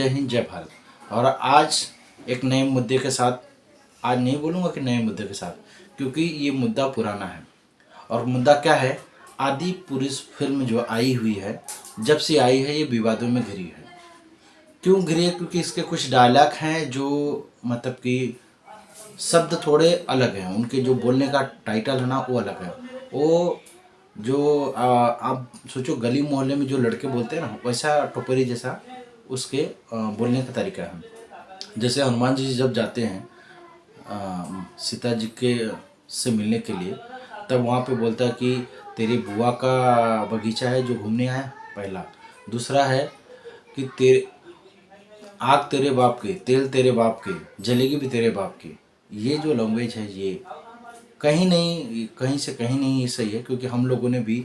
जय हिंद जय भारत। और आज एक नए मुद्दे के साथ, आज नहीं बोलूँगा कि नए मुद्दे के साथ, क्योंकि ये मुद्दा पुराना है। और मुद्दा क्या है? आदि पुरुष फिल्म जो आई हुई है, जब से आई है ये विवादों में घिरी है। क्यों घिरी है? क्योंकि इसके कुछ डायलॉग हैं जो मतलब कि शब्द थोड़े अलग हैं, उनके जो बोलने का टाइटल है ना वो अलग है। वो जो आप सोचो गली मोहल्ले में जो लड़के बोलते हैं ना, वैसा टोपरी जैसा उसके बोलने का तरीका है। जैसे हनुमान जी जब जाते हैं सीता जी के से मिलने के लिए, तब वहाँ पे बोलता है कि तेरी बुआ का बगीचा है जो घूमने आया, पहला। दूसरा है कि तेरे आग तेरे बाप के, तेल तेरे बाप के, जलेगी भी तेरे बाप की। ये जो लैंग्वेज है ये कहीं नहीं, कहीं से कहीं नहीं ये सही है। क्योंकि हम लोगों ने भी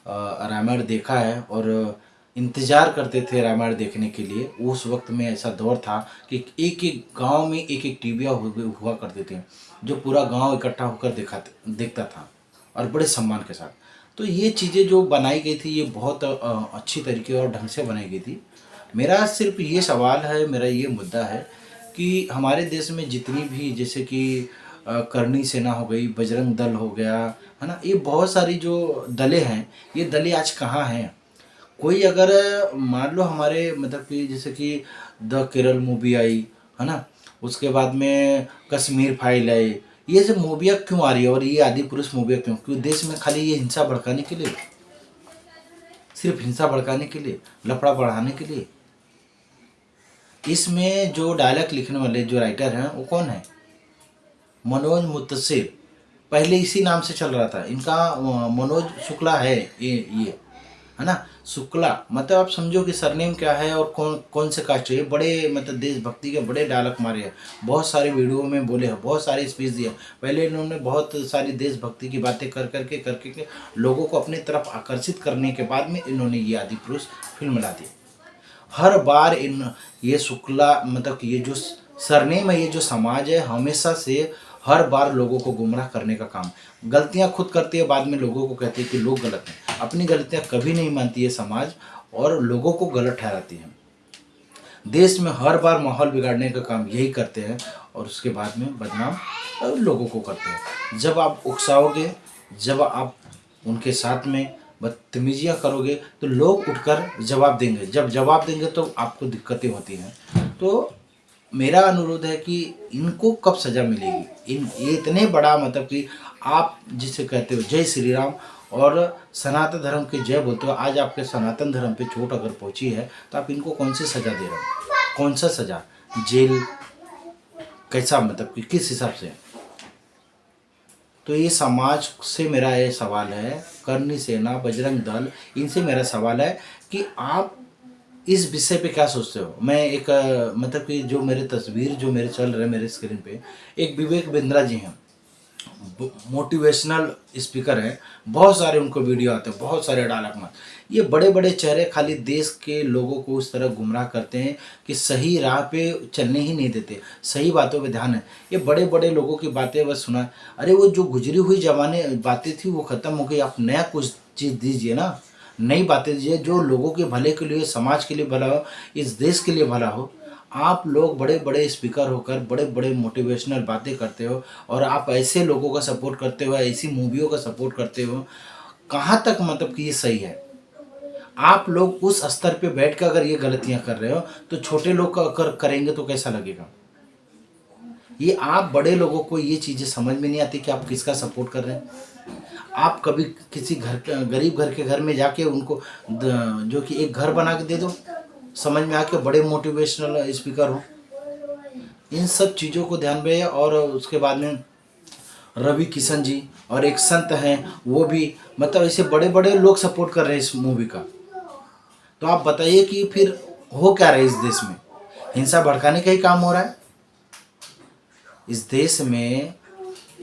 रामायण देखा है और इंतज़ार करते थे रामायण देखने के लिए। उस वक्त में ऐसा दौर था कि एक एक गांव में एक एक टीवियाँ हुआ करते थे, जो पूरा गांव इकट्ठा होकर देखता था और बड़े सम्मान के साथ। तो ये चीज़ें जो बनाई गई थी ये बहुत अच्छी तरीके और ढंग से बनाई गई थी। मेरा सिर्फ ये सवाल है, मेरा ये मुद्दा है कि हमारे देश में जितनी भी, जैसे कि करणी सेना हो गई, बजरंग दल हो गया, है ना, ये बहुत सारी जो दलें हैं, ये दलें आज कहाँ हैं? कोई अगर मान लो हमारे मतलब कि जैसे कि द केरल मूवी आई, है ना, उसके बाद में कश्मीर फाइल आई, ये सब मूवियाँ क्यों आ रही है? और ये आदि पुरुष मूवियाँ क्यों? क्यों देश में खाली ये हिंसा भड़काने के लिए, सिर्फ हिंसा भड़काने के लिए, लफड़ा बढ़ाने के लिए? इसमें जो डायलॉग लिखने वाले जो राइटर हैं वो कौन है? मनोज मुत्तसिर। पहले इसी नाम से चल रहा था इनका, मनोज शुक्ला है ये, है ना, शुक्ला। मतलब आप समझो कि सरनेम क्या है और कौन कौन से कास्ट है। बड़े मतलब देशभक्ति के बड़े डायलॉग मारे हैं, बहुत सारे वीडियो में बोले हैं, बहुत सारे स्पीच दिए। पहले इन्होंने बहुत सारी देशभक्ति की बातें करके लोगों को अपनी तरफ आकर्षित करने के बाद में इन्होंने ये आदि पुरुष फिल्म ला दी। हर बार ये शुक्ला मतलब कि ये जो सरनेम है, ये जो समाज है, हमेशा से हर बार लोगों को गुमराह करने का काम, गलतियां खुद करती है, बाद में लोगों को कहती है कि लोग गलत हैं। अपनी गलतियां कभी नहीं मानती है समाज और लोगों को गलत ठहराती है। देश में हर बार माहौल बिगाड़ने का काम यही करते हैं और उसके बाद में बदनाम लोगों को करते हैं। जब आप उकसाओगे, जब आप उनके साथ में बदतमीजियाँ करोगे तो लोग उठकर जवाब देंगे। जब जवाब देंगे तो आपको दिक्कतें होती हैं। तो मेरा अनुरोध है कि इनको कब सज़ा मिलेगी? ये इतने बड़ा मतलब कि आप जिसे कहते हो जय श्री राम और सनातन धर्म की जय बोलते हो, आज आपके सनातन धर्म पे चोट अगर पहुंची है तो आप इनको कौन सी सज़ा दे रहे हो? कौन सा सज़ा? जेल? कैसा मतलब कि किस हिसाब से? तो ये समाज से मेरा ये सवाल है, करणी सेना, बजरंग दल, इनसे मेरा सवाल है कि आप इस विषय पे क्या सोचते हो? मैं एक मतलब कि जो मेरे तस्वीर जो मेरे चल रहे मेरे स्क्रीन पे, एक विवेक बिंद्रा जी हैं, मोटिवेशनल स्पीकर हैं, बहुत सारे उनको वीडियो आते हैं, बहुत सारे डायलॉग में। ये बड़े बड़े चेहरे खाली देश के लोगों को उस तरह गुमराह करते हैं कि सही राह पे चलने ही नहीं देते, सही बातों पे ध्यान है। ये बड़े बड़े लोगों की बातें बस सुना, अरे वो जो गुजरी हुई जमाने बातें थी वो ख़त्म हो गई। आप नया कुछ चीज़ दीजिए ना, नई बातें दीजिए जो लोगों के भले के लिए, समाज के लिए भला हो, इस देश के लिए भला हो। आप लोग बड़े बड़े स्पीकर होकर बड़े बड़े मोटिवेशनल बातें करते हो और आप ऐसे लोगों का सपोर्ट करते हो, ऐसी मूवियों का सपोर्ट करते हो। कहाँ तक मतलब कि ये सही है? आप लोग उस स्तर पे बैठ कर अगर ये गलतियां कर रहे हो तो छोटे लोग अगर करेंगे तो कैसा लगेगा? ये आप बड़े लोगों को ये चीज़ें समझ में नहीं आती कि आप किसका सपोर्ट कर रहे हैं। आप कभी किसी गरीब घर के घर में जाके उनको जो कि एक घर बना के दे दो, समझ में आके बड़े मोटिवेशनल स्पीकर हो। इन सब चीज़ों को ध्यान में। और उसके बाद में रवि किशन जी और एक संत हैं, वो भी मतलब ऐसे बड़े बड़े लोग सपोर्ट कर रहे हैं इस मूवी का। तो आप बताइए कि फिर हो क्या रहा है इस देश में? हिंसा भड़काने का ही काम हो रहा है इस देश में।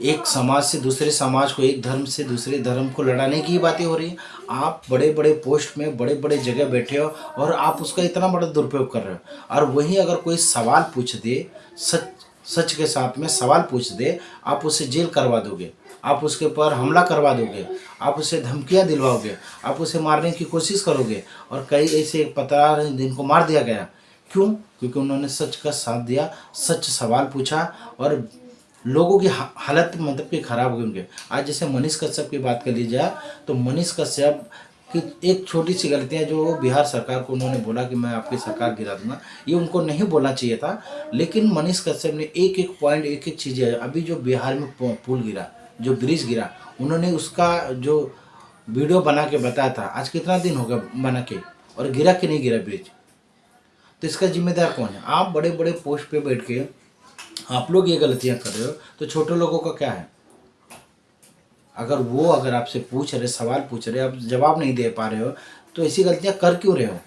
एक समाज से दूसरे समाज को, एक धर्म से दूसरे धर्म को लड़ाने की बातें हो रही हैं। आप बड़े बड़े पोस्ट में बड़े बड़े जगह बैठे हो और आप उसका इतना बड़ा दुरुपयोग कर रहे हो। और वहीं अगर कोई सवाल पूछ दे, सच के साथ में सवाल पूछ दे, आप उसे जेल करवा दोगे, आप उसके ऊपर हमला करवा दोगे, आप उसे धमकियां दिलवाओगे, आप उसे मारने की कोशिश करोगे। और कई ऐसे पत्रकार हैं जिनको मार दिया गया क्यों? क्योंकि उन्होंने सच का साथ दिया, सच सवाल पूछा और लोगों की हालत मतलब कि खराब हुई उनके। आज जैसे मनीष कश्यप की बात कर ली जाए तो मनीष कश्यप की एक छोटी सी गलती है जो बिहार सरकार को उन्होंने बोला कि मैं आपकी सरकार गिरा दूंगा, ये उनको नहीं बोलना चाहिए था। लेकिन मनीष कश्यप ने एक एक पॉइंट, एक एक चीज़ें, अभी जो बिहार में पुल गिरा, जो ब्रिज गिरा, उन्होंने उसका जो वीडियो बना के बताया था। आज कितना दिन हो गया बना के, और गिरा कि नहीं गिरा ब्रिज? तो इसका जिम्मेदार कौन है? आप बड़े बड़े पोस्ट पे बैठ के आप लोग ये गलतियां कर रहे हो, तो छोटे लोगों का क्या है? अगर आपसे पूछ रहे, सवाल पूछ रहे, आप जवाब नहीं दे पा रहे हो, तो ऐसी गलतियां कर क्यों रहे हो?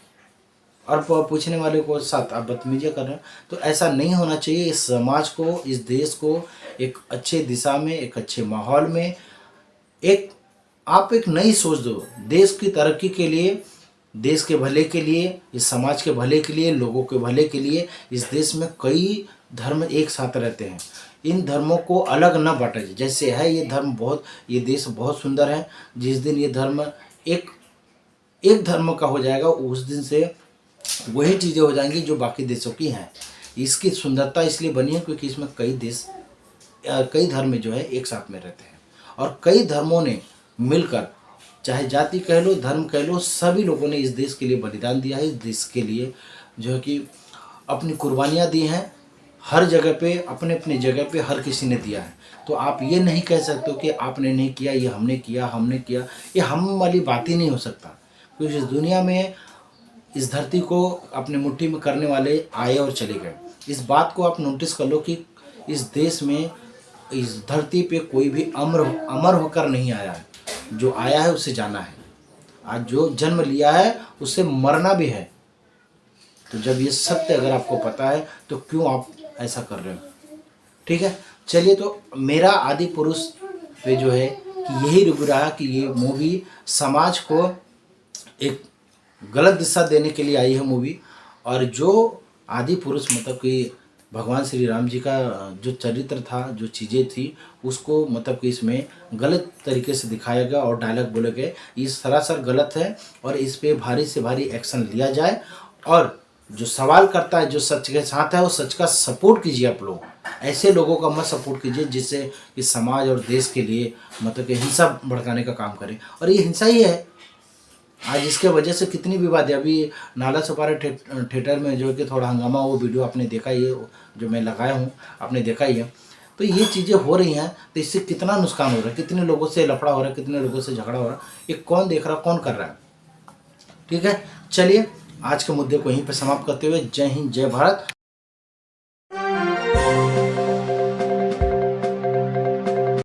और पूछने वाले को साथ आप बदतमीजियाँ कर रहे हो, तो ऐसा नहीं होना चाहिए। इस समाज को, इस देश को एक अच्छे दिशा में, एक अच्छे माहौल में, आप एक नई सोच दो। देश की तरक्की के लिए, देश के भले के लिए, इस समाज के भले के लिए, लोगों के भले के लिए। इस देश में कई धर्म एक साथ रहते हैं, इन धर्मों को अलग न बांटा जाए। जैसे है ये धर्म बहुत, ये देश बहुत सुंदर है, जिस दिन ये धर्म एक धर्म का हो जाएगा, उस दिन से वही चीज़ें हो जाएंगी जो बाकी देशों की हैं। इसकी सुंदरता इसलिए बनी है क्योंकि इसमें कई देश, कई धर्म जो है एक साथ में रहते हैं, और कई धर्मों ने मिलकर, चाहे जाति कह लो, धर्म कह लो, सभी लोगों ने इस देश के लिए बलिदान दिया है। इस देश के लिए जो है कि अपनी कुर्बानियाँ दी हैं। हर जगह पे, अपने अपनी जगह पे हर किसी ने दिया है। तो आप ये नहीं कह सकते हो कि आपने नहीं किया, ये हमने किया। ये हम वाली बात ही नहीं हो सकता, क्योंकि इस दुनिया में, इस धरती को अपने मुट्ठी में करने वाले आए और चले गए। इस बात को आप नोटिस कर लो कि इस देश में, इस धरती पे कोई भी अमर होकर नहीं आया है। जो आया है उसे जाना है। आज जो जन्म लिया है उसे मरना भी है। तो जब ये सत्य अगर आपको पता है तो क्यों आप ऐसा कर रहे हो? ठीक है, चलिए। तो मेरा आदि पुरुष पे जो है कि यही रिव्यू रहा कि ये मूवी समाज को एक गलत दिशा देने के लिए आई है मूवी। और जो आदि पुरुष मतलब कि भगवान श्री राम जी का जो चरित्र था, जो चीज़ें थी, उसको मतलब कि इसमें गलत तरीके से दिखाया गया और डायलॉग बोले गए, ये सरासर गलत है। और इस पे भारी से भारी एक्शन लिया जाए। और जो सवाल करता है, जो सच के साथ है, वो सच का सपोर्ट कीजिए। आप लोग ऐसे लोगों का मत सपोर्ट कीजिए जिससे कि समाज और देश के लिए मतलब कि हिंसा भड़काने का काम करे। और ये हिंसा ही है। आज इसके वजह से कितनी विवाद है। अभी नाला सुपारा थिएटर में जो कि थोड़ा हंगामा, वो वीडियो आपने देखा ही है, जो मैं लगाया हूँ, आपने देखा ही है। तो ये चीज़ें हो रही हैं, तो इससे कितना नुकसान हो रहा है, कितने लोगों से लफड़ा हो रहा है, कितने लोगों से झगड़ा हो रहा है, ये कौन देख रहा है, कौन कर रहा है? ठीक है, चलिए आज के मुद्दे को यहीं पर समाप्त करते हुए, जय हिंद, जय भारत।